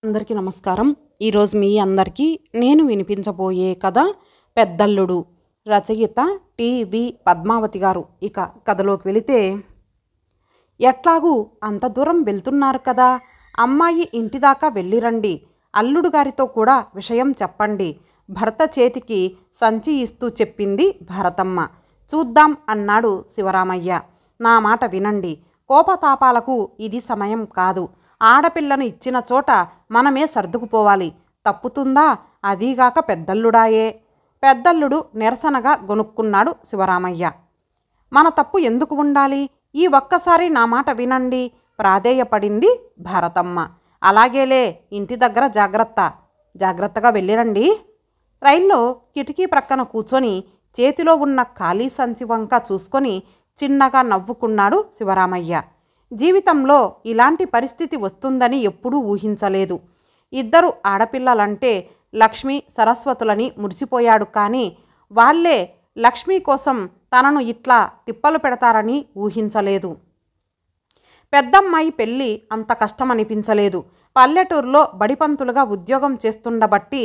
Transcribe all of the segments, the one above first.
అందరికీ నమస్కారం. ఈరోజు మీ అందరికీ నేను వినిపించబోయే కథ పెద్దల్లుడు. రచయిత టి.వి. పద్మావతి గారు. ఇక కథలోకి వెళితే, ఎట్లాగూ అంత దూరం వెళ్తున్నారు కదా, అమ్మాయి ఇంటి దాకా వెళ్ళిరండి, అల్లుడు గారితో కూడా విషయం చెప్పండి, భర్త చేతికి సంచి ఇస్తూ చెప్పింది భారతమ్మ. చూద్దాం అన్నాడు శివరామయ్య. నా మాట వినండి, కోపతాపాలకు ఇది సమయం కాదు. ఆడపిల్లను ఇచ్చిన చోట మనమే సర్దుకుపోవాలి. తప్పుతుందా? అదీగాక పెద్దల్లుడాయే. పెద్దల్లుడు నిరసనగా గొనుక్కున్నాడు శివరామయ్య. మన తప్పు ఎందుకు ఉండాలి? ఈ ఒక్కసారి నా మాట వినండి, ప్రాధేయపడింది భారతమ్మ. అలాగేలే, ఇంటి దగ్గర జాగ్రత్తగా వెళ్ళిరండి. రైల్లో కిటికీ ప్రక్కన కూర్చొని చేతిలో ఉన్న ఖాళీ సంచి వంక చూసుకొని చిన్నగా నవ్వుకున్నాడు శివరామయ్య. జీవితంలో ఇలాంటి పరిస్థితి వస్తుందని ఎప్పుడూ ఊహించలేదు. ఇద్దరు ఆడపిల్లలంటే లక్ష్మి సరస్వతులని మురిసిపోయాడు. కానీ వాళ్ళే లక్ష్మి కోసం తనను ఇట్లా తిప్పలు పెడతారని ఊహించలేదు. పెద్దమ్మాయి పెళ్ళి అంత కష్టమనిపించలేదు. పల్లెటూరులో బడిపంతులుగా ఉద్యోగం చేస్తుండబట్టి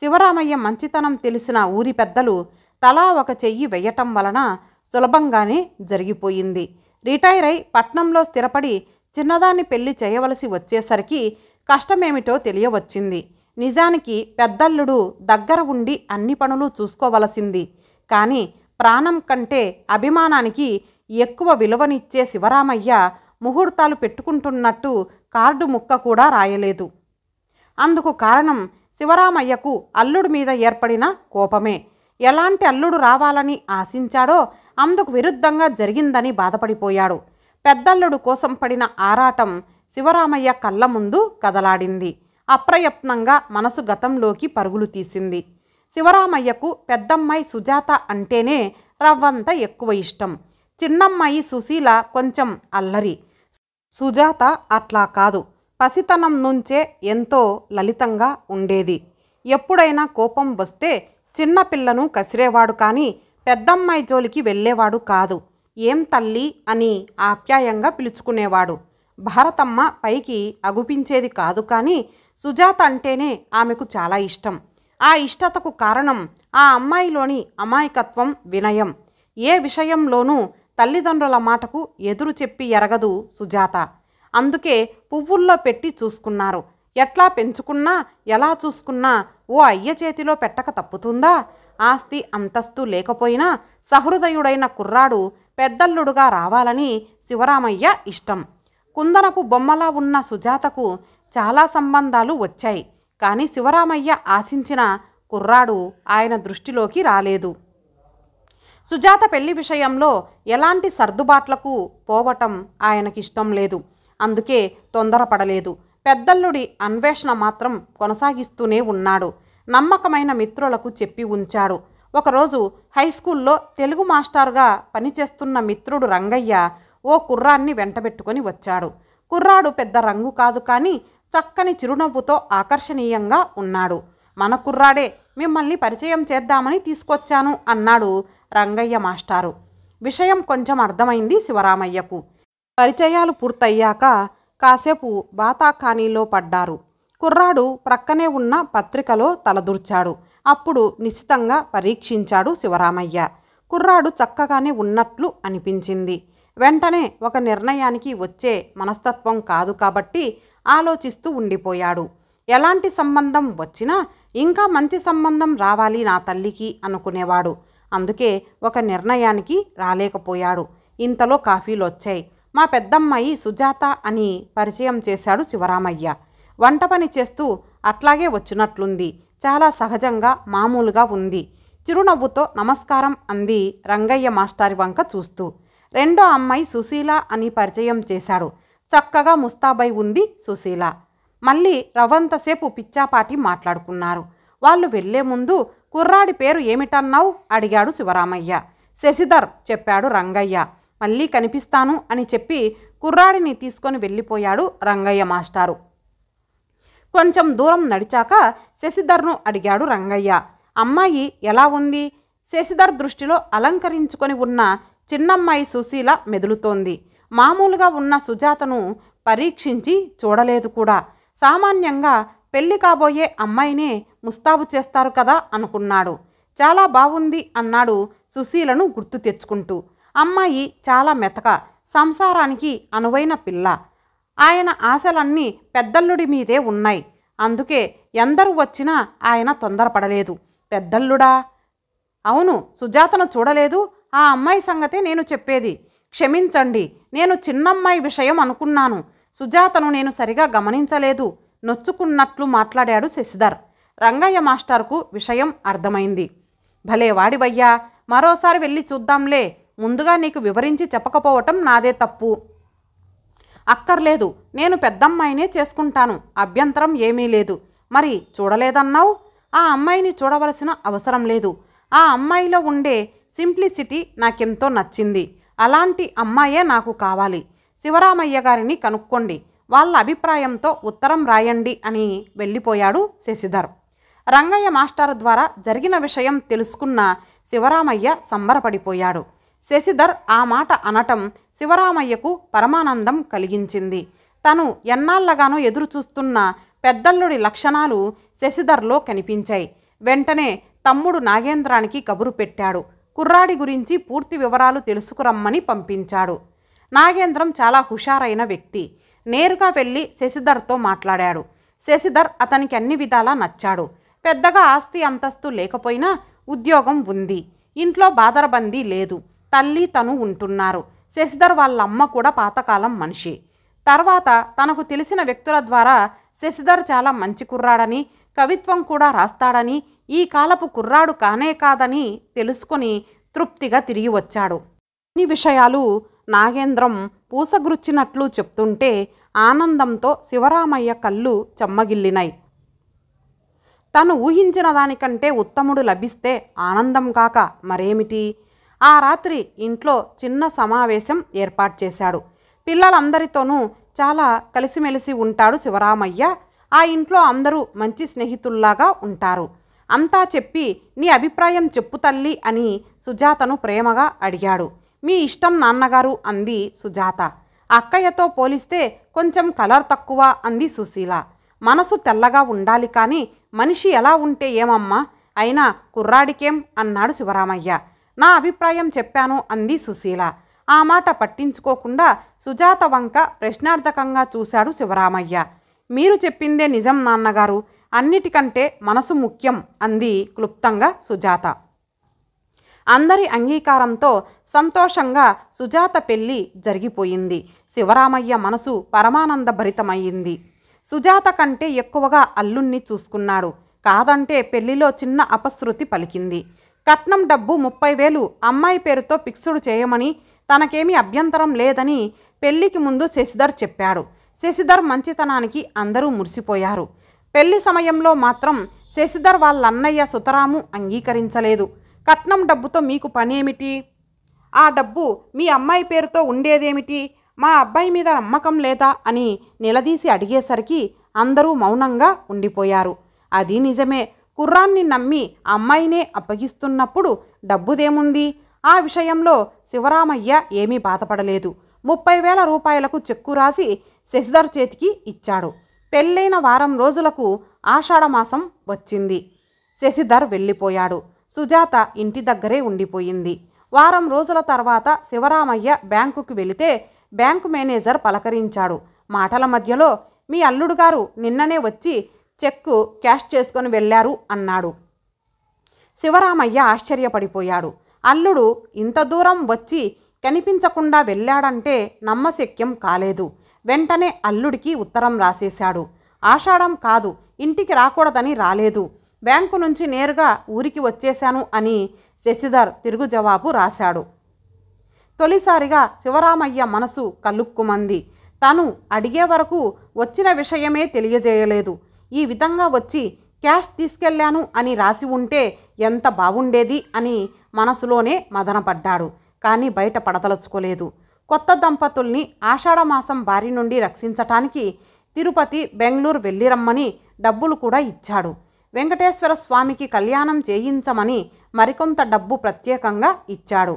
శివరామయ్య మంచితనం తెలిసిన ఊరి పెద్దలు తలా ఒక చెయ్యి వెయ్యటం వలన సులభంగానే జరిగిపోయింది. రిటైర్ అయి పట్నంలో స్థిరపడి చిన్నదాన్ని పెళ్లి చేయవలసి వచ్చేసరికి కష్టమేమిటో తెలియవచ్చింది. నిజానికి పెద్దల్లుడు దగ్గర ఉండి అన్ని పనులు చూసుకోవలసింది. కానీ ప్రాణం కంటే అభిమానానికి ఎక్కువ విలువనిచ్చే శివరామయ్య ముహూర్తాలు పెట్టుకుంటున్నట్టు కార్డు ముక్క కూడా రాయలేదు. అందుకు కారణం శివరామయ్యకు అల్లుడి మీద ఏర్పడిన కోపమే. ఎలాంటి అల్లుడు రావాలని ఆశించాడో అందుకు విరుద్ధంగా జరిగిందని బాధపడిపోయాడు. పెద్దల్లుడు కోసం పడిన ఆరాటం శివరామయ్య కళ్ళ ముందు కదలాడింది. అప్రయత్నంగా మనసు గతంలోకి పరుగులు తీసింది. శివరామయ్యకు పెద్దమ్మాయి సుజాత అంటేనే రవ్వంత ఎక్కువ ఇష్టం. చిన్నమ్మాయి సుశీల కొంచెం అల్లరి. సుజాత అట్లా కాదు, పసితనం నుంచే ఎంతో లలితంగా ఉండేది. ఎప్పుడైనా కోపం వస్తే చిన్నపిల్లను కసిరేవాడు, కానీ పెద్దమ్మాయి జోలికి వెళ్ళేవాడు కాదు. ఏం తల్లి అని ఆప్యాయంగా పిలుచుకునేవాడు. భారతమ్మ పైకి అగుపించేది కాదు, కానీ సుజాత అంటేనే ఆమెకు చాలా ఇష్టం. ఆ ఇష్టతకు కారణం ఆ అమ్మాయిలోని అమాయకత్వం, వినయం. ఏ విషయంలోనూ తల్లిదండ్రుల మాటకు ఎదురు చెప్పి ఎరగదు సుజాత. అందుకే పువ్వుల్లో పెట్టి చూసుకున్నారు. ఎట్లా పెంచుకున్నా ఎలా చూసుకున్నా ఓ అయ్య చేతిలో పెట్టక తప్పుతుందా? ఆస్తి అంతస్తు లేకపోయినా సహృదయుడైన కుర్రాడు పెద్దల్లుడుగా రావాలని శివరామయ్య ఇష్టం. కుందనపు బొమ్మలా ఉన్న సుజాతకు చాలా సంబంధాలు వచ్చాయి, కానీ శివరామయ్య ఆశించిన కుర్రాడు ఆయన దృష్టిలోకి రాలేదు. సుజాత పెళ్లి విషయంలో ఎలాంటి సర్దుబాట్లకు పోవటం ఆయనకిష్టం లేదు. అందుకే తొందరపడలేదు. పెద్దల్లుడి అన్వేషణ మాత్రం కొనసాగిస్తూనే ఉన్నాడు. నమ్మకమైన మిత్రులకు చెప్పి ఉంచాడు. ఒకరోజు హైస్కూల్లో తెలుగు మాస్టర్గా పనిచేస్తున్న మిత్రుడు రంగయ్య ఓ కుర్రాన్ని వెంటబెట్టుకొని వచ్చాడు. కుర్రాడు పెద్ద రంగు కాదు, కానీ చక్కని చిరునవ్వుతో ఆకర్షణీయంగా ఉన్నాడు. మన కుర్రాడే, మిమ్మల్ని పరిచయం చేద్దామని తీసుకొచ్చాను అన్నాడు రంగయ్య మాస్టారు. విషయం కొంచెం అర్థమైంది శివరామయ్యకు. పరిచయాలు పూర్తయ్యాక కాసేపు బాతాఖానీలో పడ్డారు. కుర్రాడు ప్రక్కనే ఉన్న పత్రికలో తలదూర్చాడు. అప్పుడు నిశితంగా పరీక్షించాడు శివరామయ్య. కుర్రాడు చక్కగానే ఉన్నట్లు అనిపించింది. వెంటనే ఒక నిర్ణయానికి వచ్చే మనస్తత్వం కాదు కాబట్టి ఆలోచిస్తూ ఉండిపోయాడు. ఎలాంటి సంబంధం వచ్చినా ఇంకా మంచి సంబంధం రావాలి నా తల్లికి అనుకునేవాడు. అందుకే ఒక నిర్ణయానికి రాలేకపోయాడు. ఇంతలో కాఫీలు వచ్చాయి. మా పెద్దమ్మాయి సుజాత అని పరిచయం చేశాడు శివరామయ్య. వంట పని చేస్తూ అట్లాగే వచ్చినట్లుంది. చాలా సహజంగా మామూలుగా ఉంది. చిరునవ్వుతో నమస్కారం అంది రంగయ్య మాస్టారి వంక చూస్తూ. రెండో అమ్మాయి సుశీల అని పరిచయం చేశాడు. చక్కగా ముస్తాబై ఉంది సుశీల. మళ్ళీ రవంతసేపు పిచ్చాపాటి మాట్లాడుకున్నారు. వాళ్ళు వెళ్లే ముందు కుర్రాడి పేరు ఏమిటన్నావు అడిగాడు శివరామయ్య. శశిధర్ చెప్పాడు రంగయ్య. మళ్ళీ కనిపిస్తాను అని చెప్పి కుర్రాడిని తీసుకొని వెళ్ళిపోయాడు రంగయ్య మాస్టారు. కొంచెం దూరం నడిచాక శశిధర్ను అడిగాడు రంగయ్య. అమ్మాయి ఎలా ఉంది? శశిధర్ దృష్టిలో అలంకరించుకొని ఉన్న చిన్నమ్మాయి సుశీల మెదులుతోంది. మామూలుగా ఉన్న సుజాతను పరీక్షించి చూడలేదు కూడా. సామాన్యంగా పెళ్లి కాబోయే అమ్మాయినే ముస్తాబు చేస్తారు కదా అనుకున్నాడు. చాలా బాగుంది అన్నాడు సుశీలను గుర్తు తెచ్చుకుంటూ. అమ్మాయి చాలా మెతక, సంసారానికి అనువైన పిల్ల. ఆయన ఆశలన్నీ పెద్దల్లుడి మీదే ఉన్నాయి. అందుకే ఎందరు వచ్చినా ఆయన తొందరపడలేదు. పెద్దల్లుడా? అవును, సుజాతను చూడలేదు. ఆ అమ్మాయి సంగతే నేను చెప్పేది. క్షమించండి, నేను చిన్నమ్మాయి విషయం అనుకున్నాను. సుజాతను నేను సరిగా గమనించలేదు నొచ్చుకున్నట్లు మాట్లాడాడు శశిధర్. రంగయ్య మాస్టర్కు విషయం అర్థమైంది. భలే వాడివయ్యా, మరోసారి వెళ్ళి చూద్దాంలే. ముందుగా నీకు వివరించి చెప్పకపోవటం నాదే తప్పు. అక్కర్లేదు, నేను పెద్దమ్మాయినే చేసుకుంటాను. అభ్యంతరం ఏమీ లేదు. మరి చూడలేదన్నావు? ఆ అమ్మాయిని చూడవలసిన అవసరం లేదు. ఆ అమ్మాయిలో ఉండే సింప్లిసిటీ నాకెంతో నచ్చింది. అలాంటి అమ్మాయే నాకు కావాలి. శివరామయ్య గారిని కనుక్కోండి, వాళ్ళ అభిప్రాయంతో ఉత్తరం రాయండి అని వెళ్ళిపోయాడు శశిధర్. రంగయ్య మాస్టర్ ద్వారా జరిగిన విషయం తెలుసుకున్న శివరామయ్య సంబరపడిపోయాడు. శశిధర్ ఆ మాట అనటం శివరామయ్యకు పరమానందం కలిగించింది. తను ఎన్నాళ్ళగానో ఎదురుచూస్తున్న పెద్దల్లుడి లక్షణాలు శశిధర్లో కనిపించాయి. వెంటనే తమ్ముడు నాగేంద్రానికి కబురు పెట్టాడు. కుర్రాడి గురించి పూర్తి వివరాలు తెలుసుకురమ్మని పంపించాడు. నాగేంద్రం చాలా హుషారైన వ్యక్తి. నేరుగా వెళ్ళి శశిధర్తో మాట్లాడాడు. శశిధర్ అతనికి అన్ని విధాలా నచ్చాడు. పెద్దగా ఆస్తి అంతస్తు లేకపోయినా ఉద్యోగం ఉంది. ఇంట్లో బాదరబందీ లేదు. తల్లి తను ఉంటున్నారు. శశిధర్ వాళ్ళమ్మ కూడా పాతకాలం మనిషి. తర్వాత తనకు తెలిసిన వ్యక్తుల ద్వారా శశిధర్ చాలా మంచి కుర్రాడని, కవిత్వం కూడా రాస్తాడని, ఈ కాలపు కుర్రాడు కానే కాదని తెలుసుకొని తృప్తిగా తిరిగి వచ్చాడు. ఈ విషయాలు నాగేంద్రం పూసగుచ్చినట్లు చెప్తుంటే ఆనందంతో శివరామయ్య కళ్ళు చెమ్మగిల్లినాయి. తను ఊహించిన దానికంటే ఉత్తముడు లభిస్తే ఆనందం కాక మరేమిటి? ఆ రాత్రి ఇంట్లో చిన్న సమావేశం ఏర్పాటు చేశాడు. పిల్లలందరితోనూ చాలా కలిసిమెలిసి ఉంటాడు శివరామయ్య. ఆ ఇంట్లో అందరూ మంచి స్నేహితుల్లాగా ఉంటారు. అంతా చెప్పి నీ అభిప్రాయం చెప్పు తల్లి అని సుజాతను ప్రేమగా అడిగాడు. మీ ఇష్టం నాన్నగారు అంది సుజాత. అక్కయ్యతో పోలిస్తే కొంచెం కలర్ తక్కువ అంది సుశీల. మనసు తెల్లగా ఉండాలి కానీ మనిషి ఎలా ఉంటే ఏమమ్మా, అయినా కుర్రాడికేం అన్నాడు శివరామయ్య. నా అభిప్రాయం చెప్పాను అంది సుశీల. ఆ మాట పట్టించుకోకుండా సుజాత వంక ప్రశ్నార్థకంగా చూశాడు శివరామయ్య. మీరు చెప్పిందే నిజం నాన్నగారు, అన్నిటికంటే మనసు ముఖ్యం అంది క్లుప్తంగా సుజాత. అందరి అంగీకారంతో సంతోషంగా సుజాత పెళ్లి జరిగిపోయింది. శివరామయ్య మనసు పరమానంద భరితమయ్యింది. సుజాత కంటే ఎక్కువగా అల్లుణ్ణి చూసుకున్నాడు. కాదంటే పెళ్లిలో చిన్న అపశృతి పలికింది. కట్నం డబ్బు 30,000 అమ్మాయి పేరుతో ఫిక్స్డ్ చేయమని, తనకేమీ అభ్యంతరం లేదని పెళ్లికి ముందు శశిధర్ చెప్పాడు. శశిధర్ మంచితనానికి అందరూ మురిసిపోయారు. పెళ్లి సమయంలో మాత్రం శశిధర్ వాళ్ళన్నయ్య సుతరాము అంగీకరించలేదు. కట్నం డబ్బుతో మీకు పనేమిటి? ఆ డబ్బు మీ అమ్మాయి పేరుతో ఉండేదేమిటి? మా అబ్బాయి మీద నమ్మకం లేదా అని నిలదీసి అడిగేసరికి అందరూ మౌనంగా ఉండిపోయారు. అది నిజమే, కుర్రాన్ని నమ్మి అమ్మాయినే అప్పగిస్తున్నప్పుడు డబ్బుదేముంది? ఆ విషయంలో శివరామయ్య ఏమీ బాధపడలేదు. 30,000 రూపాయలకు చెక్కు రాసి శశిధర్ చేతికి ఇచ్చాడు. పెళ్ళైన వారం రోజులకు ఆషాఢమాసం వచ్చింది. శశిధర్ వెళ్ళిపోయాడు. సుజాత ఇంటి దగ్గరే ఉండిపోయింది. వారం రోజుల తర్వాత శివరామయ్య బ్యాంకుకి వెళితే బ్యాంకు మేనేజర్ పలకరించాడు. మాటల మధ్యలో మీ అల్లుడు గారు నిన్ననే వచ్చి చెక్కు క్యాష్ చేసుకొని వెళ్ళారు అన్నాడు. శివరామయ్య ఆశ్చర్యపడిపోయాడు. అల్లుడు ఇంత దూరం వచ్చి కనిపించకుండా వెళ్ళాడంటే నమ్మశక్యం కాలేదు. వెంటనే అల్లుడికి ఉత్తరం రాసేశాడు. ఆషాఢం కాదు, ఇంటికి రాకూడదని రాలేదు, బ్యాంకు నుంచి నేరుగా ఊరికి వచ్చేశాను అని శశిధర్ తిరుగు జవాబు రాశాడు. తొలిసారిగా శివరామయ్య మనసు కలుక్కుమంది. తను అడిగే వరకు వచ్చిన విషయమే తెలియజేయలేదు. ఈ విధంగా వచ్చి క్యాష్ తీసుకెళ్లాను అని రాసి ఉంటే ఎంత బాగుండేది అని మనసులోనే మదనపడ్డాడు. కానీ బయట పడదలుచుకోలేదు. కొత్త దంపతుల్ని ఆషాఢమాసం బారి నుండి రక్షించటానికి తిరుపతి, బెంగళూరు వెళ్ళిరమ్మని డబ్బులు కూడా ఇచ్చాడు. వెంకటేశ్వర స్వామికి కళ్యాణం చేయించమని మరికొంత డబ్బు ప్రత్యేకంగా ఇచ్చాడు.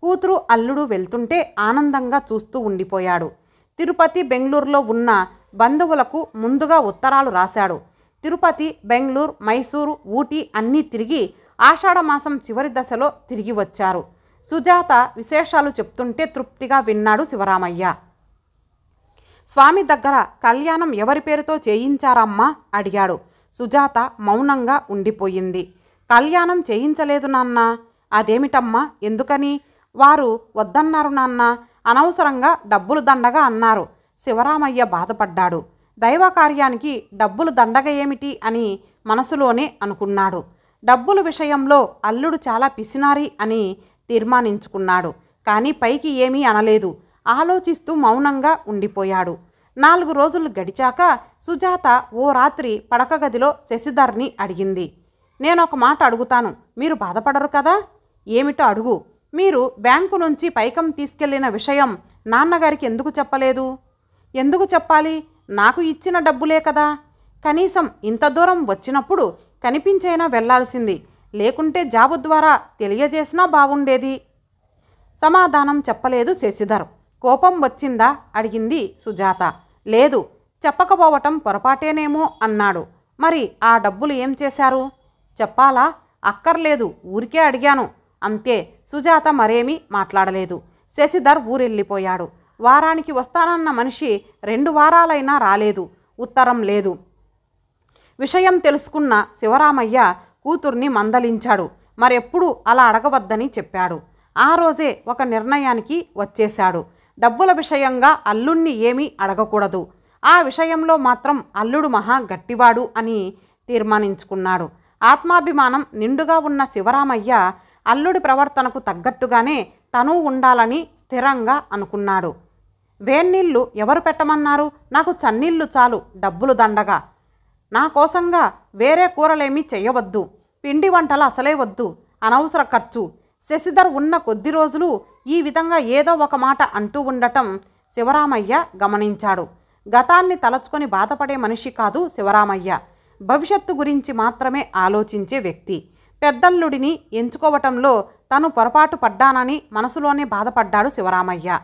కూతురు అల్లుడు వెళ్తుంటే ఆనందంగా చూస్తూ ఉండిపోయాడు. తిరుపతి, బెంగళూరులో ఉన్న బంధువులకు ముందుగా ఉత్తరాలు రాశాడు. తిరుపతి, బెంగళూరు, మైసూరు, ఊటీ అన్నీ తిరిగి ఆషాఢమాసం చివరి దశలో తిరిగి వచ్చారు. సుజాత విశేషాలు చెప్తుంటే తృప్తిగా విన్నాడు శివరామయ్య. స్వామి దగ్గర కళ్యాణం ఎవరి పేరుతో చేయించారమ్మా అడిగాడు. సుజాత మౌనంగా ఉండిపోయింది. కళ్యాణం చేయించలేదు నాన్న. అదేమిటమ్మా, ఎందుకని? వారు వద్దన్నారు నాన్న. అనవసరంగా డబ్బులు దండగా అన్నారు. శివరామయ్య బాధపడ్డాడు. దైవ కార్యానికి డబ్బులు దండగ ఏమిటి అని మనసులోనే అనుకున్నాడు. డబ్బుల విషయంలో అల్లుడు చాలా పిసినారి అని తీర్మానించుకున్నాడు. కానీ పైకి ఏమీ అనలేదు. ఆలోచిస్తూ మౌనంగా ఉండిపోయాడు. 4 రోజులు గడిచాక సుజాత ఓ రాత్రి పడక గదిలో శశిధర్ని అడిగింది. నేనొక మాట అడుగుతాను, మీరు బాధపడరు కదా? ఏమిటో అడుగు. మీరు బ్యాంకు నుంచి పైకం తీసుకెళ్లిన విషయం నాన్నగారికి ఎందుకు చెప్పలేదు? ఎందుకు చెప్పాలి? నాకు ఇచ్చిన డబ్బులే కదా. కనీసం ఇంత దూరం వచ్చినప్పుడు కనిపించైనా వెళ్లాల్సింది. లేకుంటే జాబు ద్వారా తెలియజేసినా బాగుండేది. సమాధానం చెప్పలేదు శశిధర్. కోపం వచ్చిందా అడిగింది సుజాత. లేదు, చెప్పకపోవటం పొరపాటేనేమో అన్నాడు. మరి ఆ డబ్బులు ఏం చేశారు? చెప్పాలా? అక్కర్లేదు, ఊరికే అడిగాను అంతే. సుజాత మరేమీ మాట్లాడలేదు. శశిధర్ ఊరెళ్ళిపోయాడు. వారానికి వస్తానన్న మనిషి 2 వారాలైనా రాలేదు. ఉత్తరం లేదు. విషయం తెలుసుకున్న శివరామయ్య కూతుర్ని మందలించాడు. మరెప్పుడు అలా అడగవద్దని చెప్పాడు. ఆ రోజే ఒక నిర్ణయానికి వచ్చేశాడు. డబ్బుల విషయంగా అల్లుణ్ణి ఏమీ అడగకూడదు. ఆ విషయంలో మాత్రం అల్లుడు మహా గట్టివాడు అని తీర్మానించుకున్నాడు. ఆత్మాభిమానం నిండుగా ఉన్న శివరామయ్య అల్లుడి ప్రవర్తనకు తగ్గట్టుగానే తను ఉండాలని స్థిరంగా అనుకున్నాడు. వేన్నీళ్ళు ఎవరు పెట్టమన్నారు? నాకు చన్నీళ్ళు చాలు, డబ్బులు దండగా. నా కోసంగా వేరే కూరలేమీ చెయ్యవద్దు. పిండి వంటలు అసలే వద్దు, అనవసర ఖర్చు. శశిధర్ ఉన్న కొద్ది రోజులు ఈ విధంగా ఏదో ఒక మాట అంటూ ఉండటం శివరామయ్య గమనించాడు. గతాన్ని తలచుకొని బాధపడే మనిషి కాదు శివరామయ్య. భవిష్యత్తు గురించి మాత్రమే ఆలోచించే వ్యక్తి. పెద్దల్లుడిని ఎంచుకోవటంలో తను పొరపాటు పడ్డానని మనసులోనే బాధపడ్డాడు శివరామయ్య.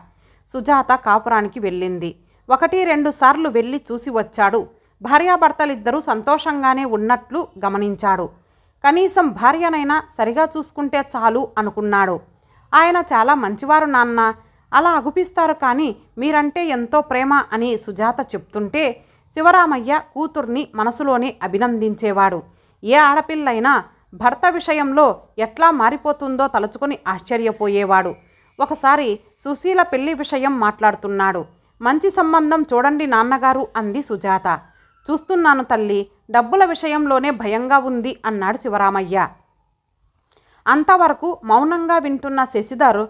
సుజాత కాపురానికి వెళ్ళింది. 1-2 సార్లు వెళ్ళి చూసి వచ్చాడు. భార్యాభర్తలిద్దరూ సంతోషంగానే ఉన్నట్లు గమనించాడు. కనీసం భార్యనైనా సరిగా చూసుకుంటే చాలు అనుకున్నాడు. ఆయన చాలా మంచివారు నాన్న, అలా అగుపిస్తారు, కానీ మీరంటే ఎంతో ప్రేమ అని సుజాత చెప్తుంటే శివరామయ్య కూతుర్ని మనసులోనే అభినందించేవాడు. ఏ ఆడపిల్లైనా భర్త విషయంలో ఎట్లా మారిపోతుందో తలుచుకొని ఆశ్చర్యపోయేవాడు. ఒకసారి సుశీల పెళ్లి విషయం మాట్లాడుతున్నాడు. మంచి సంబంధం చూడండి నాన్నగారు అంది సుజాత. చూస్తున్నాను తల్లి, డబ్బుల విషయంలోనే భయంగా ఉంది అన్నాడు శివరామయ్య. అంతవరకు మౌనంగా వింటున్న శశిధర్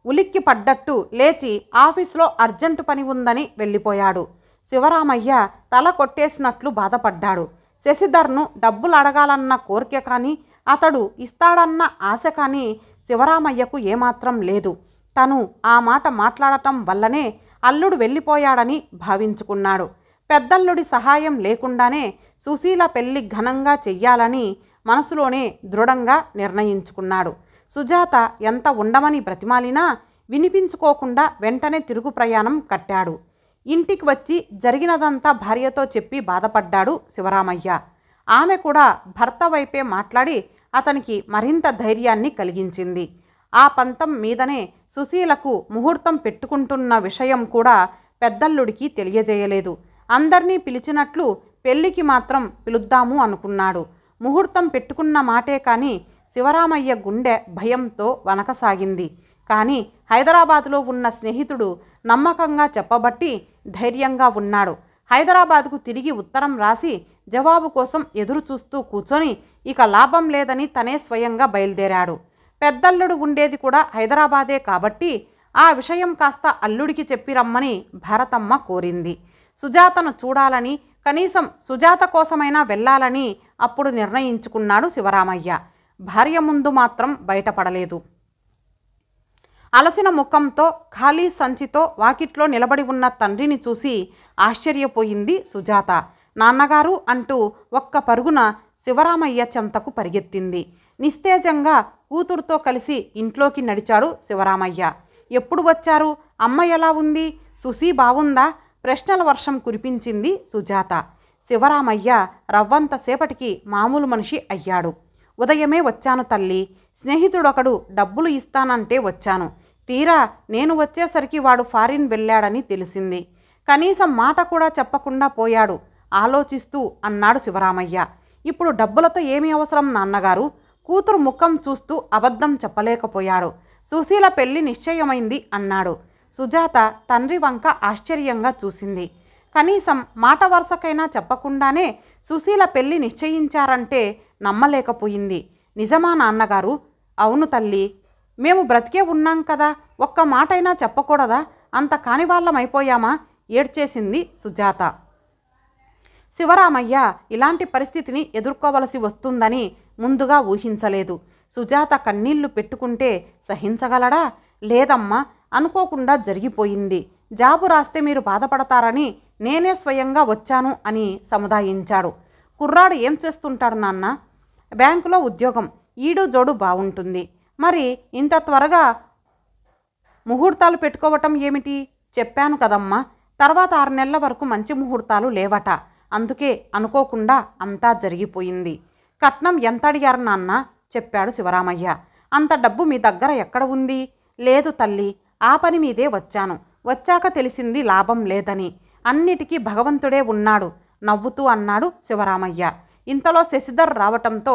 ఉలిక్కి పడ్డట్టు లేచి ఆఫీసులో అర్జెంటు పని ఉందని వెళ్ళిపోయాడు. శివరామయ్య తల కొట్టేసినట్లు బాధపడ్డాడు. శశిధర్ను డబ్బులు అడగాలన్న కోరిక కానీ అతడు ఇస్తాడన్న ఆశ కానీ శివరామయ్యకు ఏమాత్రం లేదు. తను ఆ మాట మాట్లాడటం వల్లనే అల్లుడు వెళ్ళిపోయాడని భావించుకున్నాడు. పెద్దల్లుడి సహాయం లేకుండానే సుశీల పెళ్లి ఘనంగా చెయ్యాలని మనసులోనే దృఢంగా నిర్ణయించుకున్నాడు. సుజాత ఎంత ఉండమని బ్రతిమాలినా వినిపించుకోకుండా వెంటనే తిరుగు ప్రయాణం కట్టాడు. ఇంటికి వచ్చి జరిగినదంతా భార్యతో చెప్పి బాధపడ్డాడు శివరామయ్య. ఆమె కూడా భర్త వైపే మాట్లాడి అతనికి మరింత ధైర్యాన్ని కలిగించింది. ఆ పంతం మీదనే సుశీలకు ముహూర్తం పెట్టుకుంటున్న విషయం కూడా పెద్దల్లుడికి తెలియజేయలేదు. అందర్నీ పిలిచినట్లు పెళ్లికి మాత్రం పిలుద్దాము అనుకున్నాడు. ముహూర్తం పెట్టుకున్న మాటే కానీ శివరామయ్య గుండె భయంతో వనకసాగింది. కానీ హైదరాబాదులో ఉన్న స్నేహితుడు నమ్మకంగా చెప్పబట్టి ధైర్యంగా ఉన్నాడు. హైదరాబాదుకు తిరిగి ఉత్తరం రాసి జవాబు కోసం ఎదురు చూస్తూ కూర్చొని ఇక లాభం లేదని తనే స్వయంగా బయలుదేరాడు. పెద్దల్లుడు ఉండేది కూడా హైదరాబాదే కాబట్టి ఆ విషయం కాస్త అల్లుడికి చెప్పి రమ్మని భారతమ్మ కోరింది. సుజాతను చూడాలని, కనీసం సుజాత కోసమైనా వెళ్ళాలని అప్పుడు నిర్ణయించుకున్నాడు శివరామయ్య. భార్య ముందు మాత్రం బయటపడలేదు. అలసిన ముఖంతో ఖాళీ సంచితో వాకిట్లో నిలబడి ఉన్న తండ్రిని చూసి ఆశ్చర్యపోయింది సుజాత. నాన్నగారు అంటూ ఒక్క పరుగున శివరామయ్య చెంతకు పరిగెత్తింది. నిస్తేజంగా కూతురుతో కలిసి ఇంట్లోకి నడిచాడు శివరామయ్య. ఎప్పుడు వచ్చారు? అమ్మ ఎలా ఉంది? సుశీ బావుందా? ప్రశ్నల వర్షం కురిపించింది సుజాత. శివరామయ్య రవ్వంత సేపటికి మామూలు మనిషి అయ్యాడు. ఉదయమే వచ్చాను తల్లి, స్నేహితుడొకడు డబ్బులు ఇస్తానంటే వచ్చాను. తీరా నేను వచ్చేసరికి వాడు ఫారిన్ వెళ్ళాడని తెలిసింది. కనీసం మాట కూడా చెప్పకుండా పోయాడు ఆలోచిస్తూ అన్నాడు శివరామయ్య. ఇప్పుడు డబ్బులతో ఏమి అవసరం నాన్నగారు? కూతురు ముఖం చూస్తూ అబద్ధం చెప్పలేకపోయాడు. సుశీల పెళ్లి నిశ్చయమైంది అన్నాడు. సుజాత తండ్రి వంక ఆశ్చర్యంగా చూసింది. కనీసం మాట వరుసకైనా చెప్పకుండానే సుశీల పెళ్లి నిశ్చయించారంటే నమ్మలేకపోయింది. నిజమా నాన్నగారు? అవును తల్లి, మేము బ్రతికే ఉన్నాం కదా, ఒక్క మాటైనా చెప్పకూడదా? అంత కానివాళ్ళమైపోయామా? ఏడ్చేసింది సుజాత. శివరామయ్య ఇలాంటి పరిస్థితిని ఎదుర్కోవలసి వస్తుందని ముందుగా ఊహించలేదు. సుజాత కన్నీళ్లు పెట్టుకుంటే సహించగలడా? లేదమ్మా, అనుకోకుండా జరిగిపోయింది. జాబు రాస్తే మీరు బాధపడతారని నేనే స్వయంగా వచ్చాను అని సముదాయించాడు. కుర్రాడు ఏం చేస్తుంటాడు నాన్న? బ్యాంకులో ఉద్యోగం. ఈడు జోడు బాగుంటుంది. మరి ఇంత త్వరగా ముహూర్తాలు పెట్టుకోవటం ఏమిటి? చెప్పాను కదమ్మా, తర్వాత 6 నెలల వరకు మంచి ముహూర్తాలు లేవట. అందుకే అనుకోకుండా అంతా జరిగిపోయింది. కట్నం ఎంత అడిగారు నాన్న? చెప్పాడు శివరామయ్య. అంత డబ్బు మీ దగ్గర ఎక్కడ ఉంది? లేదు తల్లి, ఆ పని మీదే వచ్చాను. వచ్చాక తెలిసింది లాభం లేదని. అన్నిటికీ భగవంతుడే ఉన్నాడు నవ్వుతూ అన్నాడు శివరామయ్య. ఇంతలో శశిధర్ రావటంతో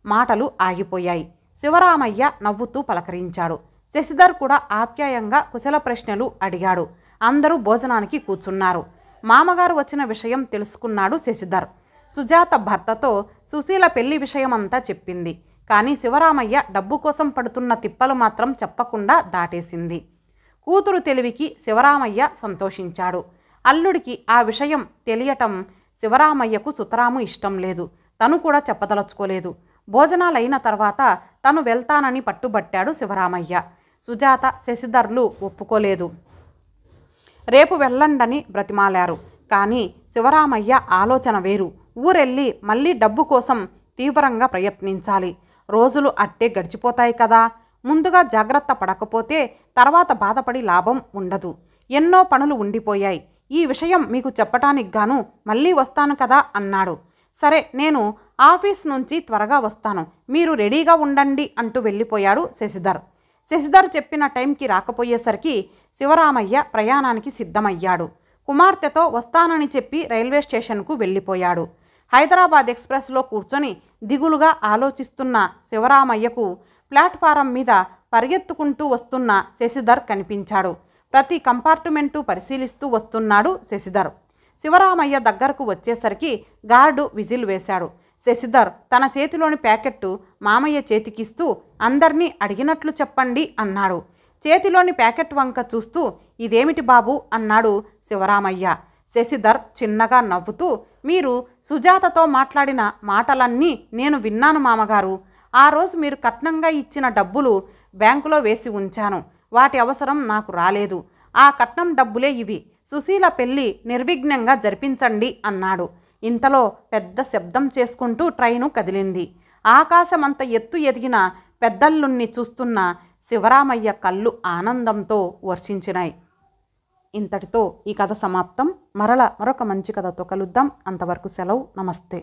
మాటలు ఆగిపోయాయి. శివరామయ్య నవ్వుతూ పలకరించాడు. శశిధర్ కూడా ఆప్యాయంగా కుశల ప్రశ్నలు అడిగాడు. అందరూ భోజనానికి కూర్చున్నారు. మామగారు వచ్చిన విషయం తెలుసుకున్నాడు శశిధర్. సుజాత భర్తతో సుశీల పెళ్లి విషయమంతా చెప్పింది. కానీ శివరామయ్య డబ్బు కోసం పడుతున్న తిప్పలు మాత్రం చెప్పకుండా దాటేసింది. కూతురు తెలివికి శివరామయ్య సంతోషించాడు. అల్లుడికి ఆ విషయం తెలియటం శివరామయ్యకు సుతరాము ఇష్టం లేదు. తను కూడా చెప్పదలుచుకోలేదు. భోజనాలైన తర్వాత తను వెళ్తానని పట్టుబట్టాడు శివరామయ్య. సుజాత, శశిధర్లు ఒప్పుకోలేదు. రేపు వెళ్ళండని బ్రతిమాలారు. కానీ శివరామయ్య ఆలోచన వేరు. ఊరెళ్ళి మళ్ళీ డబ్బు కోసం తీవ్రంగా ప్రయత్నించాలి. రోజులు అట్టే గడిచిపోతాయి కదా. ముందుగా జాగ్రత్త పడకపోతే తర్వాత బాధపడి లాభం ఉండదు. ఎన్నో పనులు ఉండిపోయాయి. ఈ విషయం మీకు చెప్పటానికి గాను మళ్ళీ వస్తాను కదా అన్నాడు. సరే, నేను ఆఫీస్ నుంచి త్వరగా వస్తాను, మీరు రెడీగా ఉండండి అంటూ వెళ్ళిపోయాడు శశిధర్. శశిధర్ చెప్పిన టైంకి రాకపోయేసరికి శివరామయ్య ప్రయాణానికి సిద్ధమయ్యాడు. కుమార్తెతో వస్తానని చెప్పి రైల్వే స్టేషన్కు వెళ్ళిపోయాడు. హైదరాబాద్ ఎక్స్ప్రెస్లో కూర్చొని దిగులుగా ఆలోచిస్తున్న శివరామయ్యకు ప్లాట్ఫారం మీద పరిగెత్తుకుంటూ వస్తున్న శశిధర్ కనిపించాడు. ప్రతి కంపార్ట్మెంటు పరిశీలిస్తూ వస్తున్నాడు శశిధర్. శివరామయ్య దగ్గరకు వచ్చేసరికి గార్డు విజిల్ వేశాడు. శశిధర్ తన చేతిలోని ప్యాకెట్టు మామయ్య చేతికిస్తూ అందర్నీ అడిగినట్లు చెప్పండి అన్నాడు. చేతిలోని ప్యాకెట్ వంక చూస్తూ ఇదేమిటి బాబు అన్నాడు శివరామయ్య. శశిధర్ చిన్నగా నవ్వుతూ, మీరు సుజాతతో మాట్లాడిన మాటలన్నీ నేను విన్నాను మామగారు. ఆ రోజు మీరు కట్నంగా ఇచ్చిన డబ్బులు బ్యాంకులో వేసి ఉంచాను. వాటి అవసరం నాకు రాలేదు. ఆ కట్నం డబ్బులే ఇవి. సుశీల పెళ్లి నిర్విఘ్నంగా జరిపించండి అన్నాడు. ఇంతలో పెద్ద శబ్దం చేసుకుంటూ ట్రైను కదిలింది. ఆకాశమంత ఎత్తు ఎదిగిన పెద్దల్లుణ్ణి చూస్తున్న శివరామయ్య కళ్ళు ఆనందంతో వర్షించినాయి. ఇంతటితో ఈ కథ సమాప్తం. మరొక మంచి కథతో కలుద్దాం. అంతవరకు సెలవు. నమస్తే.